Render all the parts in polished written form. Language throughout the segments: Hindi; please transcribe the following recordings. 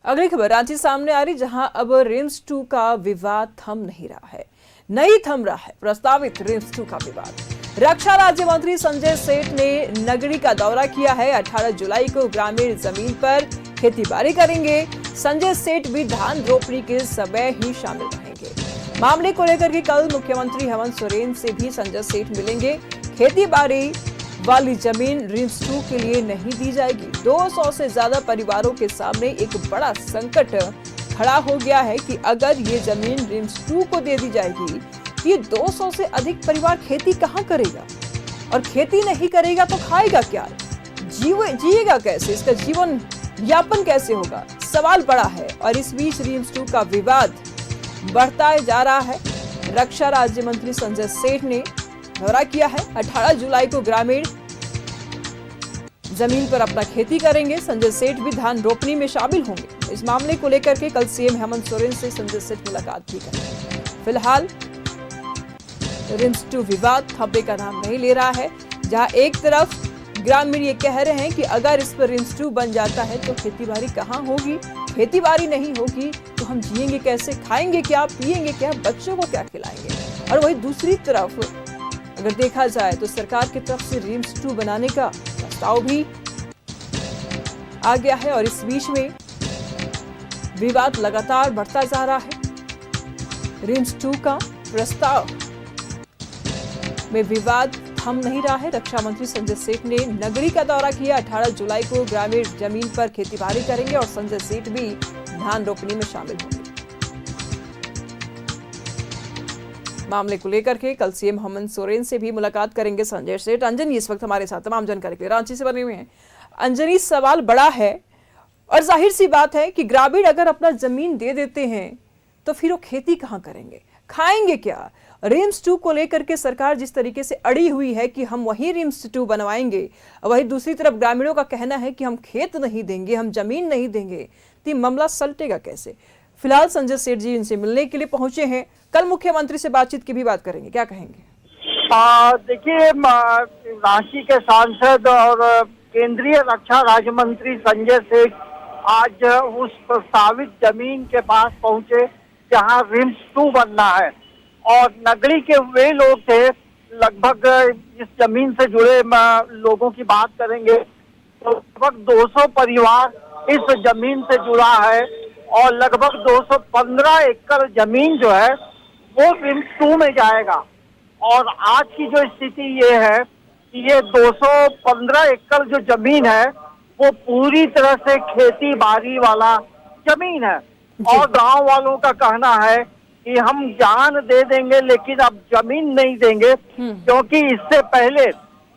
अगली खबर रांची सामने आ रही, जहां अब रिम्स 2 का विवाद थम नहीं रहा है, नहीं थम रहा है प्रस्तावित रिम्स 2 का विवाद। रक्षा राज्य मंत्री संजय सेठ ने नगरी का दौरा किया है। 18 जुलाई को ग्रामीण जमीन पर खेतीबाड़ी करेंगे। संजय सेठ भी धान रोपनी के समय ही शामिल रहेंगे। मामले को लेकर के कल मुख्यमंत्री हेमंत सोरेन से भी संजय सेठ मिलेंगे। खेतीबाड़ी वाली जमीन रिम्स 2 के लिए नहीं दी जाएगी। 200 से ज्यादा परिवारों के सामने एक बड़ा संकट खड़ा हो गया है कि अगर ये जमीन रिम्स 2 को दे दी जाएगी, ये 200 से अधिक परिवार खेती कहां करेगा, और खेती नहीं करेगा तो खाएगा क्या, जिएगा कैसे, इसका जीवन यापन कैसे होगा, सवाल बड़ा है। और इस बीच रिम्स 2 का विवाद बढ़ता जा रहा है। रक्षा राज्य मंत्री संजय सेठ ने दौरा किया है। 18 जुलाई को ग्रामीण जमीन पर अपना खेती करेंगे। संजय सेठ भी धान रोपनी में शामिल होंगे। इस मामले को लेकर के कल सीएम हेमंत सोरेन से संजय सेठ मुलाकात भी करेंगे। फिलहाल रिम्स 2 विवाद थमने का नाम नहीं ले रहा है, जहां एक तरफ ग्रामीण ये कह रहे हैं कि अगर इस पर रिम्स 2 बन जाता है तो खेतीबाड़ी कहां होगी, खेतीबाड़ी नहीं होगी तो हम जिएंगे कैसे, खाएंगे क्या, पिएंगे क्या, बच्चों को क्या खिलाएंगे। और वही दूसरी तरफ अगर देखा जाए तो सरकार की तरफ से रिम्स 2 बनाने का प्रस्ताव भी आ गया है, और इस बीच में विवाद लगातार बढ़ता जा रहा है। रिम्स 2 का प्रस्ताव में विवाद थम नहीं रहा है। रक्षा मंत्री संजय सेठ ने नगरी का दौरा किया। 18 जुलाई को ग्रामीण जमीन पर खेतीबाड़ी करेंगे और संजय सेठ भी धान रोपनी में शामिल होंगे। मामले को लेकर के कल सीएम हेमंत सोरेन से भी मुलाकात करेंगे संजय सेठ। अंजनी इस वक्त हमारे साथ तमाम जानकारी के लिए रांची से बने हुए हैं। अंजनी, सवाल बड़ा है और जाहिर सी बात है कि ग्रामीण अगर अपना जमीन दे देते हैं तो फिर वो खेती कहां करेंगे, खाएंगे क्या। रिम्स 2 को लेकर के सरकार जिस तरीके से अड़ी हुई है कि हम वही रिम्स 2 बनवाएंगे, वही दूसरी तरफ ग्रामीणों का कहना है कि हम खेत नहीं देंगे, हम जमीन नहीं देंगे, तो ये मामला सलटेगा कैसे। फिलहाल संजय सेठ जी इनसे मिलने के लिए पहुंचे हैं। कल मुख्यमंत्री से बातचीत की भी बात करेंगे, क्या कहेंगे। देखिए, रांची के सांसद और केंद्रीय रक्षा राज्य मंत्री संजय सेठ आज उस प्रस्तावित जमीन के पास पहुंचे जहां रिम्स 2 बनना है, और नगरी के वे लोग थे, लगभग इस जमीन से जुड़े लोगों की बात करेंगे तो लगभग 200 परिवार इस जमीन से जुड़ा है, और लगभग 215 एकड़ जमीन जो है वो रिम्स 2 में जाएगा। और आज की जो स्थिति ये है कि ये 215 एकड़ जो जमीन है वो पूरी तरह से खेती बाड़ी वाला जमीन है, और गांव वालों का कहना है कि हम जान दे देंगे लेकिन अब जमीन नहीं देंगे, क्योंकि इससे पहले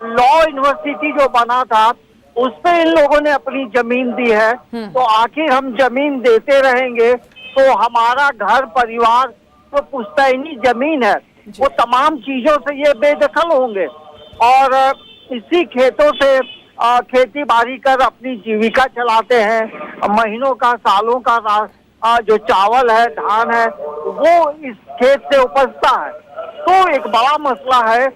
लॉ यूनिवर्सिटी जो बना था उस पे इन लोगों ने अपनी जमीन दी है, तो आखिर हम जमीन देते रहेंगे तो हमारा घर परिवार जो पुश्तैनी जमीन है वो तमाम चीजों से ये बेदखल होंगे, और इसी खेतों से खेती बाड़ी कर अपनी जीविका चलाते हैं। महीनों का, सालों का जो चावल है, धान है, वो इस खेत से उपजता है। तो एक बड़ा मसला है,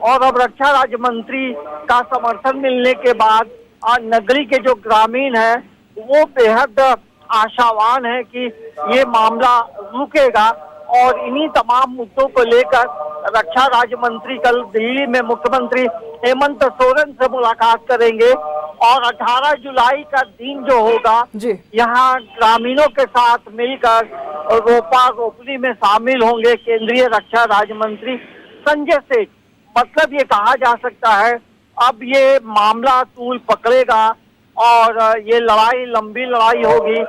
और अब रक्षा राज्य मंत्री का समर्थन मिलने के बाद नगरी के जो ग्रामीण है वो बेहद आशावान है कि ये मामला रुकेगा, और इन्हीं तमाम मुद्दों को लेकर रक्षा राज्य मंत्री कल दिल्ली में मुख्यमंत्री हेमंत सोरेन से मुलाकात करेंगे, और 18 जुलाई का दिन जो होगा यहाँ ग्रामीणों के साथ मिलकर रोपा रोपनी में शामिल होंगे केंद्रीय रक्षा राज्य मंत्री संजय सेठ। मतलब ये कहा जा सकता है अब ये मामला तूल पकड़ेगा और ये लड़ाई लंबी लड़ाई होगी।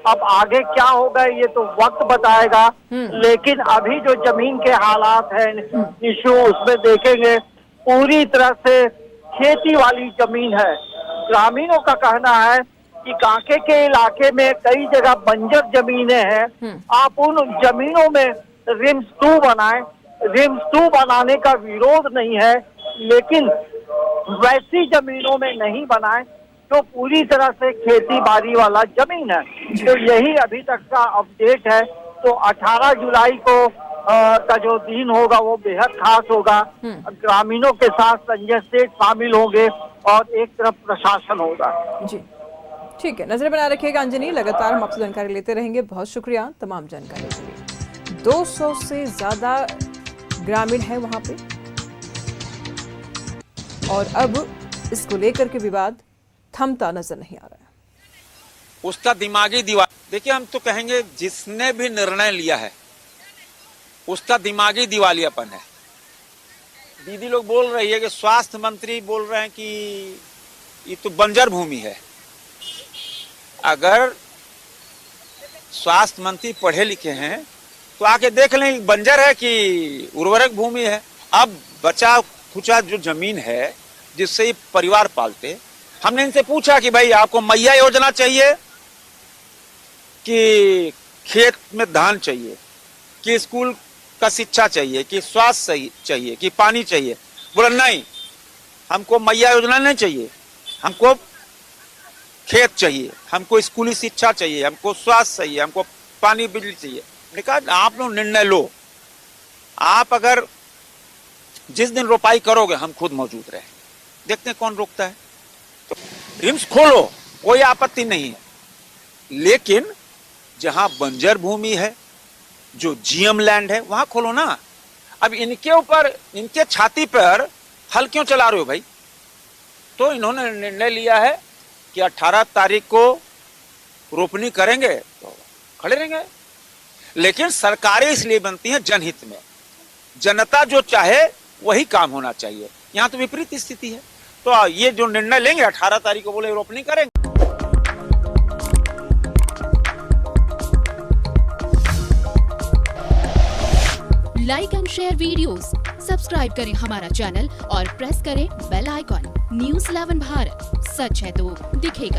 अब आगे क्या होगा ये तो वक्त बताएगा, लेकिन अभी जो जमीन के हालात हैं निशु, उसमें देखेंगे पूरी तरह से खेती वाली जमीन है। ग्रामीणों का कहना है कि कांके के इलाके में कई जगह बंजर जमीनें हैं, आप उन जमीनों में रिम्स 2 बनाएं। रिम्स 2 बनाने का विरोध नहीं है, लेकिन वैसी जमीनों में नहीं बनाएं जो पूरी तरह से खेती बाड़ी वाला जमीन है। तो यही अभी तक का अपडेट है। तो 18 जुलाई को का जो दिन होगा वो बेहद खास होगा। ग्रामीणों के साथ संजय सेठ शामिल होंगे और एक तरफ प्रशासन होगा। जी, ठीक है, नजर बना रखिएगा अंजनी, लगातार हम आपसे जानकारी लेते रहेंगे। बहुत शुक्रिया तमाम जानकारी के लिए। 200 से ज्यादा ग्रामीण है वहां पे और अब इसको लेकर के विवाद थमता नजर नहीं आ रहा है। उसका दिमागी दीवार, देखिए हम तो कहेंगे जिसने भी निर्णय लिया है उसका दिमागी दिवालियापन है। दीदी लोग बोल रही है कि स्वास्थ्य मंत्री बोल रहे हैं कि ये तो बंजर भूमि है। अगर स्वास्थ्य मंत्री पढ़े लिखे हैं तो आके देख लें बंजर है कि उर्वरक भूमि है। अब बचा खुचा जो जमीन है जिससे ये परिवार पालते, हमने इनसे पूछा कि भाई आपको मैया योजना चाहिए कि खेत में धान चाहिए कि स्कूल का शिक्षा चाहिए कि स्वास्थ्य चाहिए कि पानी चाहिए। बोला नहीं, हमको मैया योजना नहीं चाहिए, हमको खेत चाहिए, हमको स्कूली शिक्षा चाहिए, हमको स्वास्थ्य चाहिए, हमको पानी बिजली चाहिए। मैंने कहा आप लोग निर्णय लो, आप अगर जिस दिन रोपाई करोगे हम खुद मौजूद रहे, देखते हैं कौन रोकता है। तो रिम्स खोलो, कोई आपत्ति नहीं है, लेकिन जहां बंजर भूमि है, जो जीएम लैंड है, वहां खोलो ना। अब इनके ऊपर, इनके छाती पर हल क्यों चला रहे हो भाई? तो इन्होंने निर्णय लिया है कि 18 तारीख को रोपनी करेंगे तो खड़े रहेंगे। लेकिन सरकारें इसलिए बनती हैं जनहित में, जनता जो चाहे वही काम होना चाहिए। यहां तो विपरीत स्थिति है। तो ये जो निर्णय लेंगे 18 तारीख को बोले रोपनी करेंगे। Like and share videos, subscribe करें हमारा चैनल और प्रेस करें बेल आइकॉन। न्यूज़ 11 भारत, सच है तो दिखेगा।